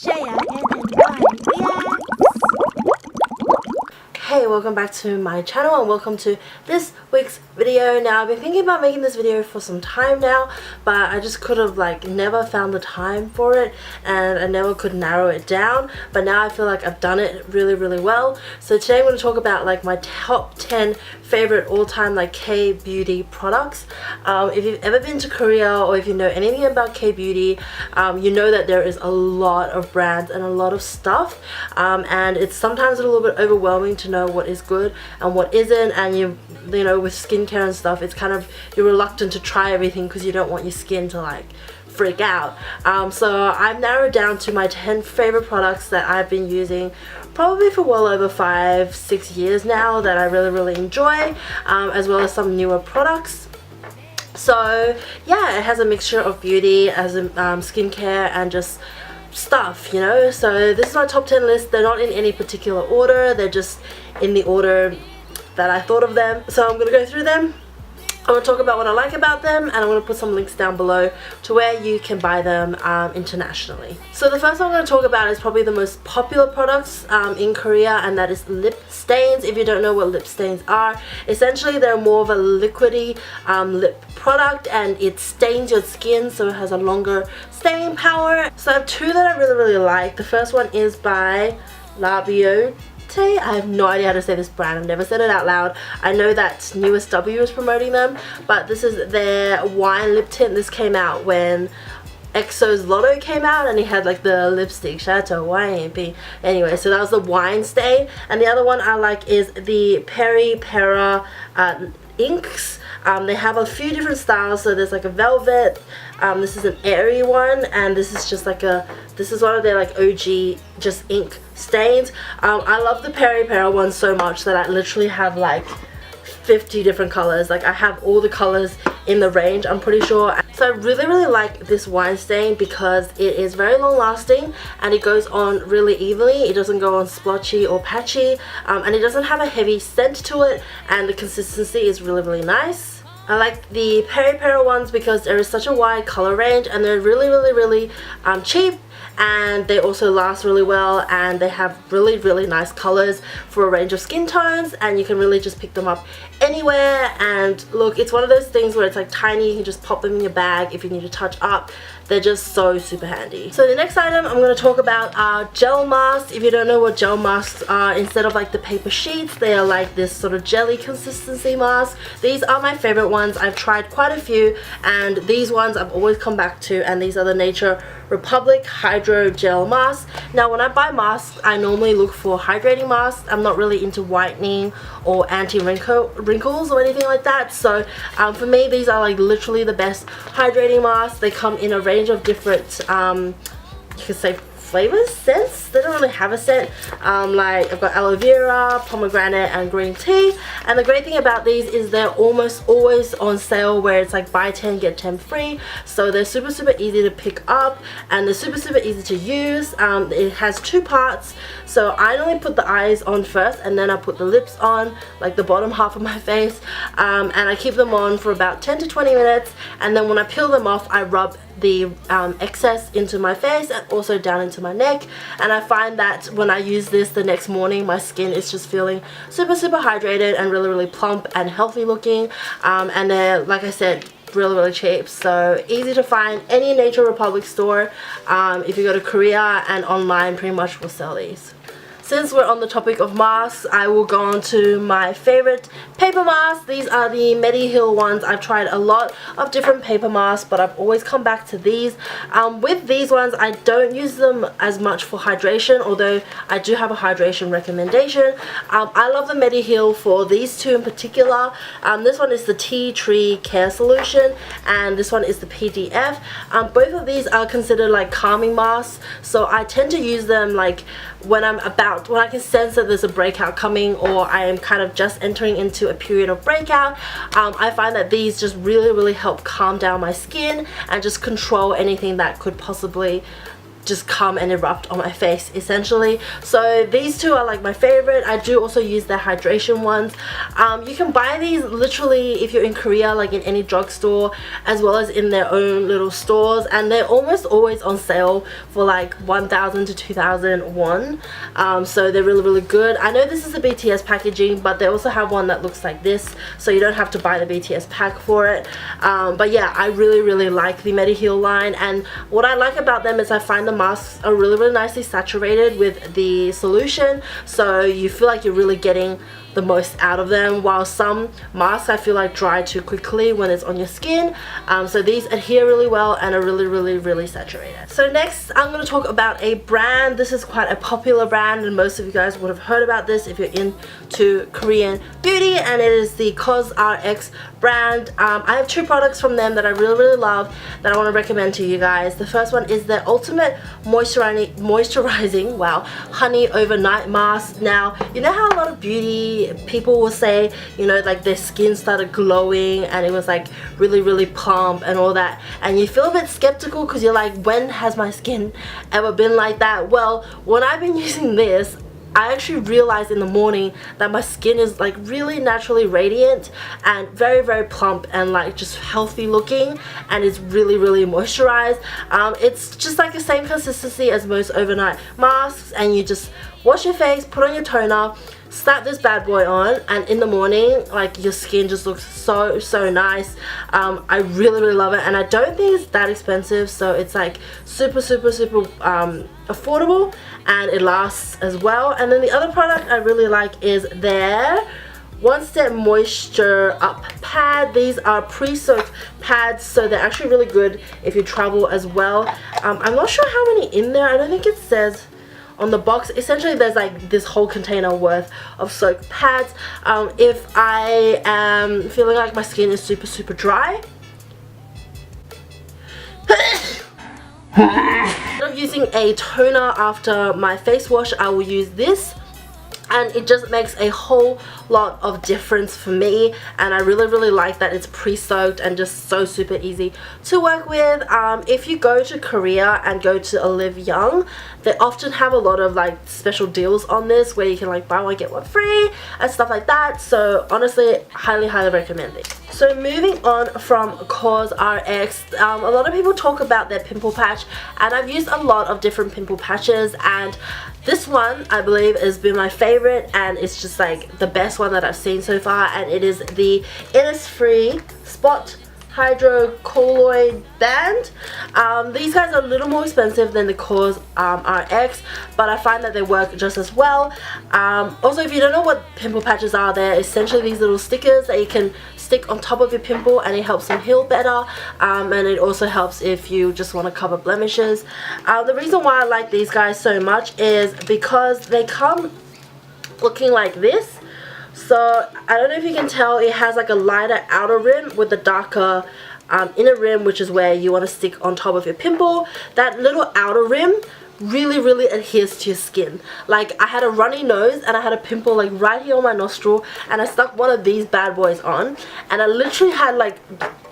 share, and enjoy. Hey, welcome back to my channel and welcome to this week's video. Now, I've been thinking about making this video for some time now, but I just could have never found the time for it and I never could narrow it down, but now I feel like I've done it really well. So today I'm going to talk about my top 10 favorite all-time K-beauty products. If you've ever been to Korea or if you know anything about K-beauty, you know that there is a lot of brands and a lot of stuff, and it's sometimes a little bit overwhelming to know what is good and what isn't, and you know, with skincare and stuff, it's kind of, you're reluctant to try everything because you don't want your skin to freak out. So I've narrowed down to my 10 favorite products that I've been using probably for well over 5-6 years now that I really enjoy, as well as some newer products. So yeah, it has a mixture of beauty, as in skincare, and just stuff, you know. So this is my top 10 list. They're not in any particular order, they're just in the order that I thought of them. So I'm gonna go through them. I want to talk about what I like about them, and I'm going to put some links down below to where you can buy them internationally. So the first one I'm going to talk about is probably the most popular products in Korea, and that is lip stains. If you don't know what lip stains are, essentially they're more of a liquidy lip product, and it stains your skin, so it has a longer staying power. So I have two that I really like. The first one is by Labiotte. I have no idea how to say this brand. I've never said it out loud. I know that Newest W is promoting them, but this is their wine lip tint. This came out when EXO's Lotto came out, and he had the lipstick Chateau Wine. Anyway, so that was the wine stain. And the other one I like is the Peripera inks. They have a few different styles. So there's a velvet, this is an airy one, and this is just this is one of their OG just ink stains. I love the Peripera one so much that I literally have 50 different colors. I have all the colors in the range, I'm pretty sure. So I really like this wine stain because it is very long lasting and it goes on really evenly. It doesn't go on splotchy or patchy, and it doesn't have a heavy scent to it, and the consistency is really nice. I like the Peripera ones because there is such a wide color range, and they're really cheap, and they also last really well, and they have really nice colors for a range of skin tones, and you can really just pick them up anywhere. And look, it's one of those things where it's tiny, you can just pop them in your bag if you need to touch up. They're just so super handy. So the next item I'm going to talk about are gel masks. If you don't know what gel masks are, instead of the paper sheets, they are this sort of jelly consistency mask. These are my favorite ones. I've tried quite a few, and these ones I've always come back to, and these are the Nature Republic Hydrogel masks. Now when I buy masks, I normally look for hydrating masks. I'm not really into whitening or anti-wrinkles or anything like that. So for me, these are literally the best hydrating masks. They come in a range of different you could say flavors, scents. They don't really have a scent. I've got aloe vera, pomegranate, and green tea. And the great thing about these is they're almost always on sale, where it's buy 10 get 10 free. So they're super easy to pick up, and they're super easy to use. It has two parts, so I normally put the eyes on first, and then I put the lips on, the bottom half of my face, and I keep them on for about 10 to 20 minutes, and then when I peel them off, I rub the excess into my face and also down into my neck. And I find that when I use this the next morning, my skin is just feeling super hydrated and really plump and healthy looking, and they're, like I said, really cheap. So easy to find. Any Nature Republic store, if you go to Korea, and online pretty much will sell these. Since we're on the topic of masks, I will go on to my favorite paper masks. These are the Mediheal ones. I've tried a lot of different paper masks, but I've always come back to these. With these ones, I don't use them as much for hydration, although I do have a hydration recommendation. I love the Mediheal for these two in particular. This one is the Teatree Care Solution, and this one is the P.D.F. Both of these are considered calming masks, so I tend to use them when I can sense that there's a breakout coming, or I am kind of just entering into a period of breakout. I find that these just really help calm down my skin and just control anything that could possibly just come and erupt on my face essentially. So these two are like my favorite. I do also use their hydration ones. You can buy these literally if you're in Korea, like in any drugstore, as well as in their own little stores, and they're almost always on sale for like 1,000 to 2,000 won. So they're really good. I know this is the BTS packaging, but they also have one that looks like this, so you don't have to buy the BTS pack for it. But yeah, I really like the Mediheal line, and what I like about them is I find the masks are really nicely saturated with the solution, so you feel like you're really getting the most out of them, while some masks I feel like dry too quickly when it's on your skin. So these adhere really well and are really saturated. So next I'm going to talk about a brand. This is quite a popular brand and most of you guys would have heard about this if you're into Korean beauty, and it is the COSRX brand. I have two products from them that I really love that I want to recommend to you guys. The first one is their Ultimate Moisturising, wow, Honey Overnight Mask. Now, you know how a lot of beauty people will say, you know, like their skin started glowing and it was like really plump and all that, and you feel a bit skeptical because you're like, when has my skin ever been like that? Well, when I've been using this, I actually realized in the morning that my skin is like really naturally radiant and very plump and like just healthy looking, and it's really moisturized. It's just like the same consistency as most overnight masks, and you just wash your face, put on your toner, slap this bad boy on, and in the morning like your skin just looks so nice. I really love it, and I don't think it's that expensive, so it's like super affordable, and it lasts as well. And then the other product I really like is their One Step Moisture Up pad. These are pre-soaked pads, so they're actually really good if you travel as well. I'm not sure how many in there. I don't think it says on the box. Essentially there's like this whole container worth of soaked pads. If I am feeling like my skin is super dry, instead of using a toner after my face wash, I will use this, and it just makes a whole lot of difference for me, and I really like that it's pre-soaked and just so super easy to work with. If you go to Korea and go to Olive Young, they often have a lot of like special deals on this where you can like buy one get one free and stuff like that, so honestly highly recommend it. So moving on from COSRX, a lot of people talk about their pimple patch, and I've used a lot of different pimple patches, and this one I believe has been my favorite, and it's just like the best one that I've seen so far, and it is the Innisfree Spot Hydrocolloid band. These guys are a little more expensive than the COSRX, but I find that they work just as well. Also, if you don't know what pimple patches are, they're essentially these little stickers that you can stick on top of your pimple, and it helps them heal better, and it also helps if you just want to cover blemishes. The reason why I like these guys so much is because they come looking like this. So I don't know if you can tell, it has like a lighter outer rim with a darker inner rim, which is where you want to stick on top of your pimple. That little outer rim really adheres to your skin. Like, I had a runny nose and I had a pimple like right here on my nostril, and I stuck one of these bad boys on, and I literally had like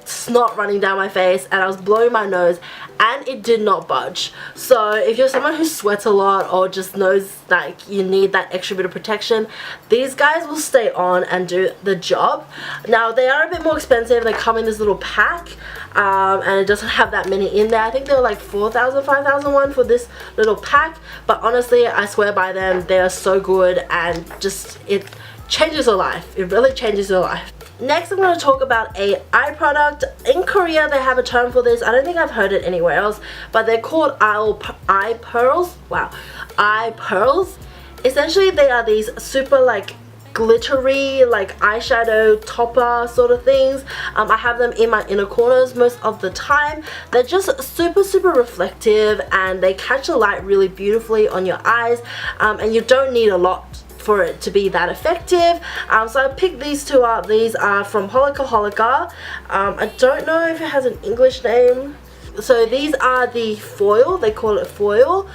snot running down my face, and I was blowing my nose, and it did not budge. So if you're someone who sweats a lot or just knows like you need that extra bit of protection, these guys will stay on and do the job. Now they are a bit more expensive. They come in this little pack, and it doesn't have that many in there. I think they were like 4,000, 5,000 won for this little pack, but honestly I swear by them. They are so good, and just it changes your life. It really changes your life. Next I'm going to talk about a eye product. In Korea they have a term for this. I don't think I've heard it anywhere else, but they're called eye pearls. Wow, eye pearls. Essentially they are these super like glittery like eyeshadow topper sort of things. I have them in my inner corners most of the time. They're just super reflective, and they catch the light really beautifully on your eyes, and you don't need a lot for it to be that effective. So I picked these two up. These are from Holika. I don't know if it has an English name. So these are the foil, they call it foil.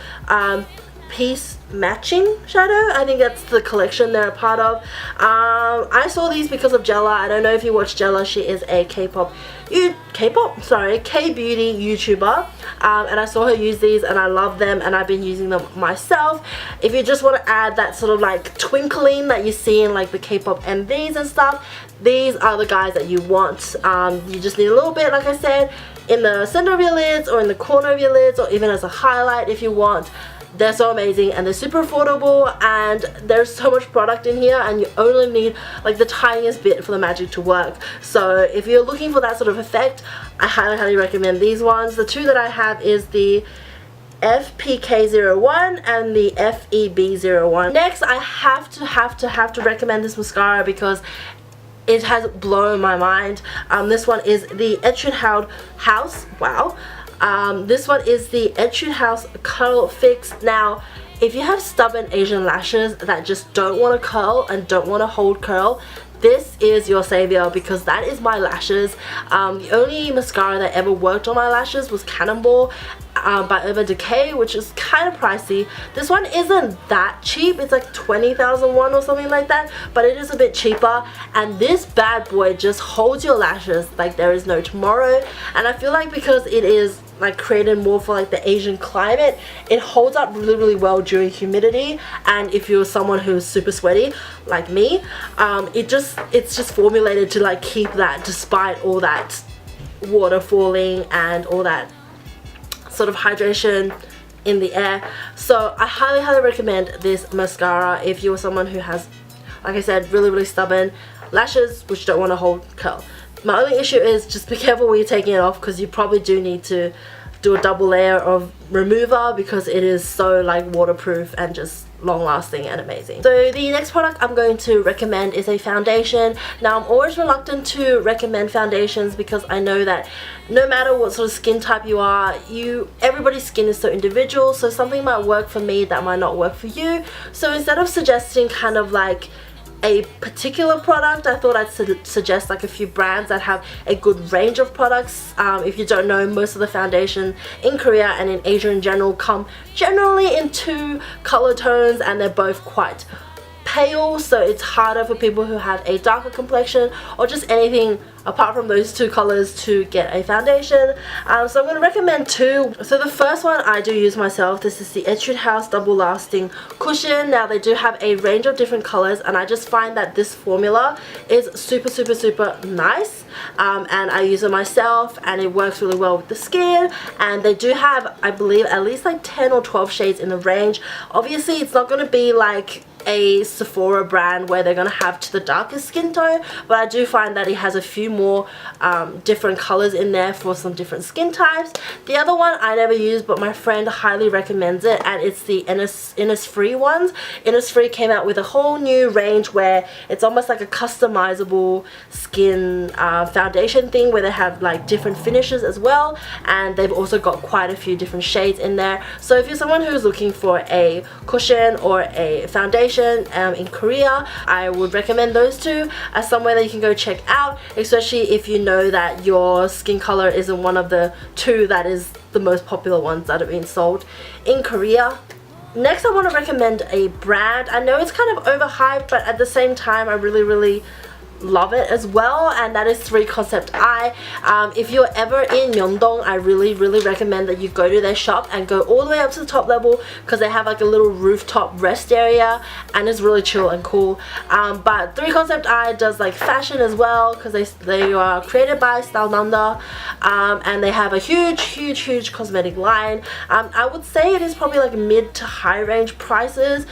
Piece Matching shadow. I think that's the collection they're a part of. I saw these because of Jella. I don't know if you watch Jella. She is a K-beauty YouTuber, and I saw her use these and I love them, and I've been using them myself. If you just want to add that sort of like twinkling that you see in like the K-pop MVs and stuff, these are the guys that you want. You just need a little bit, like I said, in the center of your lids or in the corner of your lids, or even as a highlight if you want. They're so amazing and they're super affordable, and there's so much product in here, and you only need like the tiniest bit for the magic to work. So if you're looking for that sort of effect, I highly recommend these ones. The two that I have is the FPK01 and the FEB01. Next, I have to recommend this mascara because it has blown my mind. This one is the Etude House. Wow. This one is the Etude House Curl Fix. Now, if you have stubborn Asian lashes that just don't want to curl and don't want to hold curl, this is your savior, because that is my lashes. The only mascara that ever worked on my lashes was Cannonball by Urban Decay, which is kind of pricey. This one isn't that cheap. It's like 20,000 won or something like that, but it is a bit cheaper, and this bad boy just holds your lashes like there is no tomorrow. And I feel like because it is like created more for like the Asian climate, it holds up really well during humidity, and if you're someone who's super sweaty like me, it's just formulated to like keep that despite all that water falling and all that sort of hydration in the air. So I highly recommend this mascara if you're someone who has, like I said, really stubborn lashes which don't want to hold curl. My only issue is just be careful when you're taking it off, because you probably do need to do a double layer of remover, because it is so like waterproof and just long lasting and amazing. So the next product I'm going to recommend is a foundation. Now, I'm always reluctant to recommend foundations because I know that no matter what sort of skin type you are, everybody's skin is so individual, so something might work for me that might not work for you. So instead of suggesting kind of like a particular product, I thought I'd suggest like a few brands that have a good range of products. If you don't know, most of the foundation in Korea and in Asia in general come generally in two color tones, and they're both quite pale, so it's harder for people who have a darker complexion or just anything apart from those two colors to get a foundation. So I'm going to recommend two. So the first one I do use myself. This is the Etude House Double Lasting Cushion. Now, they do have a range of different colors, and I just find that this formula is super nice, and I use it myself and it works really well with the skin. And they do have, I believe, at least like 10 or 12 shades in the range. Obviously it's not going to be like a Sephora brand where they're going to have to the darkest skin tone, but I do find that it has a few more different colors in there for some different skin types. The other one I never use, but my friend highly recommends it, and it's the Innisfree ones. Innisfree came out with a whole new range where it's almost like a customizable skin foundation thing, where they have like different finishes as well, and they've also got quite a few different shades in there. So if you're someone who's looking for a cushion or a foundation in Korea, I would recommend those two as somewhere that you can go check out, especially if you know that your skin color isn't one of the two that is the most popular ones that are being sold in Korea. Next, I want to recommend a brand. I know it's kind of overhyped, but at the same time I really love it as well, and that is 3 Concept Eye. If you're ever in Myeongdong, I really recommend that you go to their shop and go all the way up to the top level, because they have like a little rooftop rest area and it's really chill and cool. But 3 Concept Eye does like fashion as well, because they are created by Style Nanda, and they have a huge cosmetic line. I would say it is probably like mid to high range prices.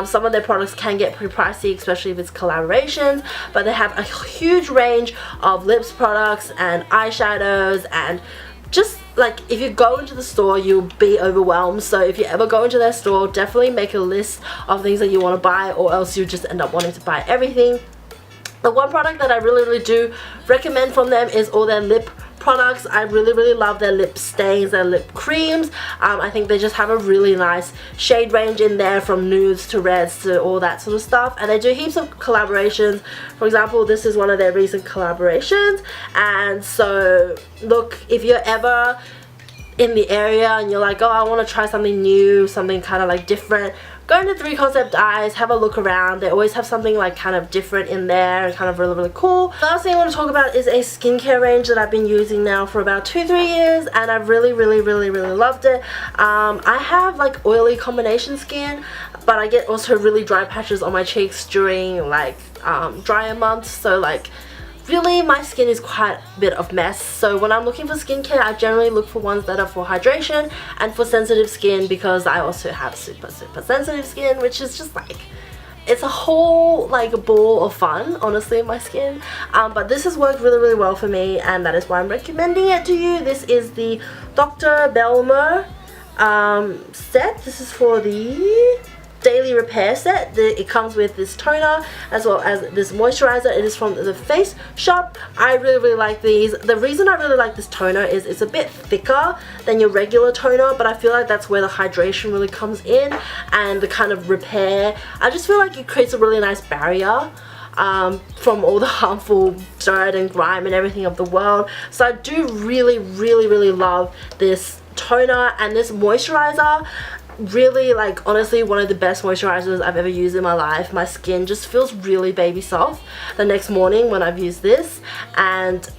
Some of their products can get pretty pricey, especially if it's collaborations, but they have a huge range of lips products and eyeshadows, and just like if you go into the store you'll be overwhelmed. So if you ever go into their store, definitely make a list of things that you want to buy, or else you just end up wanting to buy everything. The one product that I really do recommend from them is all their lip products. I really love their lip stains, their lip creams. I think they just have a really nice shade range in there, from nudes to reds to all that sort of stuff, and they do heaps of collaborations. For example, this is one of their recent collaborations, and so look, if you're ever in the area and you're like, oh, I want to try something new, something kind of like different, go into 3 Concept Eyes, have a look around. They always have something like kind of different in there and kind of really, really cool. The last thing I want to talk about is a skincare range that I've been using now for about 2-3 years, and I've really loved it. I have like oily combination skin, but I get also really dry patches on my cheeks during like drier months, so like really my skin is quite a bit of mess. So when I'm looking for skincare, I generally look for ones that are for hydration and for sensitive skin, because I also have super sensitive skin, which is just like, it's a whole like ball of fun, honestly, my skin. But this has worked really well for me, and that is why I'm recommending it to you. This is the Dr. Belmeur set. This is for the daily repair set. It comes with this toner as well as this moisturizer. It is from the Face Shop. I really like these. The reason I really like this toner is it's a bit thicker than your regular toner, but I feel like that's where the hydration really comes in and the kind of repair. I just feel like it creates a really nice barrier from all the harmful dirt and grime and everything of the world. So I do really love this toner and this moisturizer. Really, like, honestly, one of the best moisturizers I've ever used in my life. My skin just feels really baby soft the next morning when I've used this, and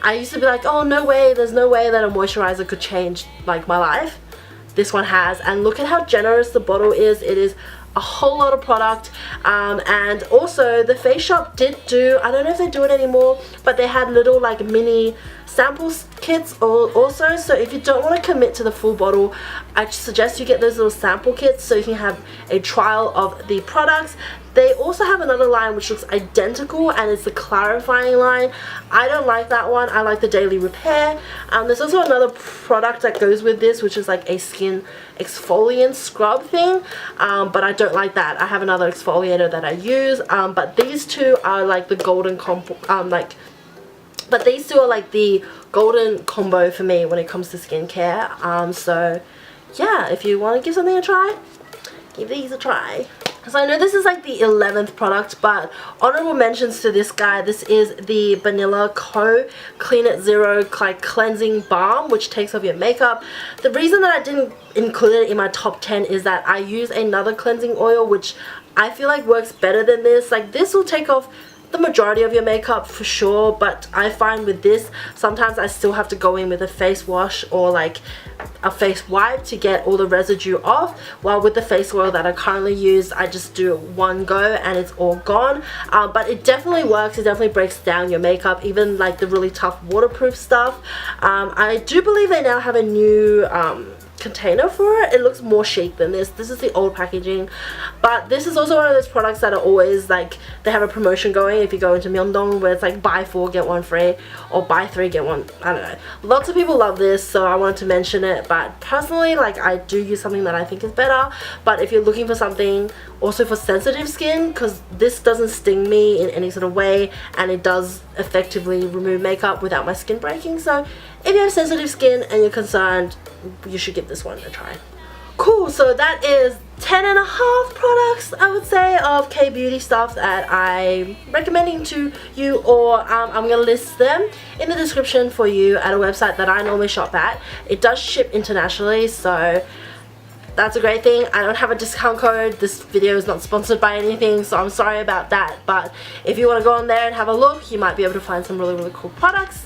I used to be like, oh, no way, there's no way that a moisturizer could change like my life. This one has, and look at how generous the bottle is. It is a whole lot of product, and also the Face Shop did do, I don't know if they do it anymore, but they had little like mini sample kits also. So if you don't want to commit to the full bottle, I suggest you get those little sample kits so you can have a trial of the products. They also have another line which looks identical, and it's the clarifying line. I don't like that one. I like the daily repair. There's also another product that goes with this, which is like a skin exfoliant scrub thing, but I don't like that. I have another exfoliator that I use, but these two are like the golden combo, but these two are like the golden combo for me when it comes to skincare. So yeah, if you want to give something a try, give these a try. So I know this is like the 11th product, but honorable mentions to this guy. This is the Banila Clean It Zero like cleansing balm, which takes off your makeup. The reason that I didn't include it in my top 10 is that I use another cleansing oil which I feel like works better than this. Like, this will take off the majority of your makeup for sure, but I find with this sometimes I still have to go in with a face wash or like a face wipe to get all the residue off, while with the face oil that I currently use, I just do one go and it's all gone. But it definitely works. It definitely breaks down your makeup, even like the really tough waterproof stuff. I do believe they now have a new container for it. It looks more chic than this. This is the old packaging, but this is also one of those products that are always like, they have a promotion going if you go into Myeongdong where it's like buy 4 get 1 free or buy 3 get 1, I don't know. Lots of people love this, so I wanted to mention it. But personally, like, I do use something that I think is better. But if you're looking for something also for sensitive skin, because this doesn't sting me in any sort of way and it does effectively remove makeup without my skin breaking, so if you have sensitive skin and you're concerned, you should give this one a try. Cool, so that is 10.5 products, I would say, of K-beauty stuff that I'm recommending to you, or I'm going to list them in the description for you at a website that I normally shop at. It does ship internationally, so that's a great thing. I don't have a discount code. This video is not sponsored by anything, so I'm sorry about that. But if you want to go on there and have a look, you might be able to find some really cool products.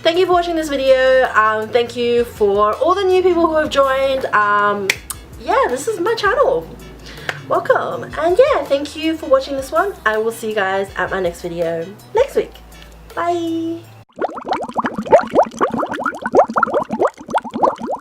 Thank you for watching this video. Thank you for all the new people who have joined. Yeah, this is my channel. Welcome. And yeah, thank you for watching this one. I will see you guys at my next video next week. Bye.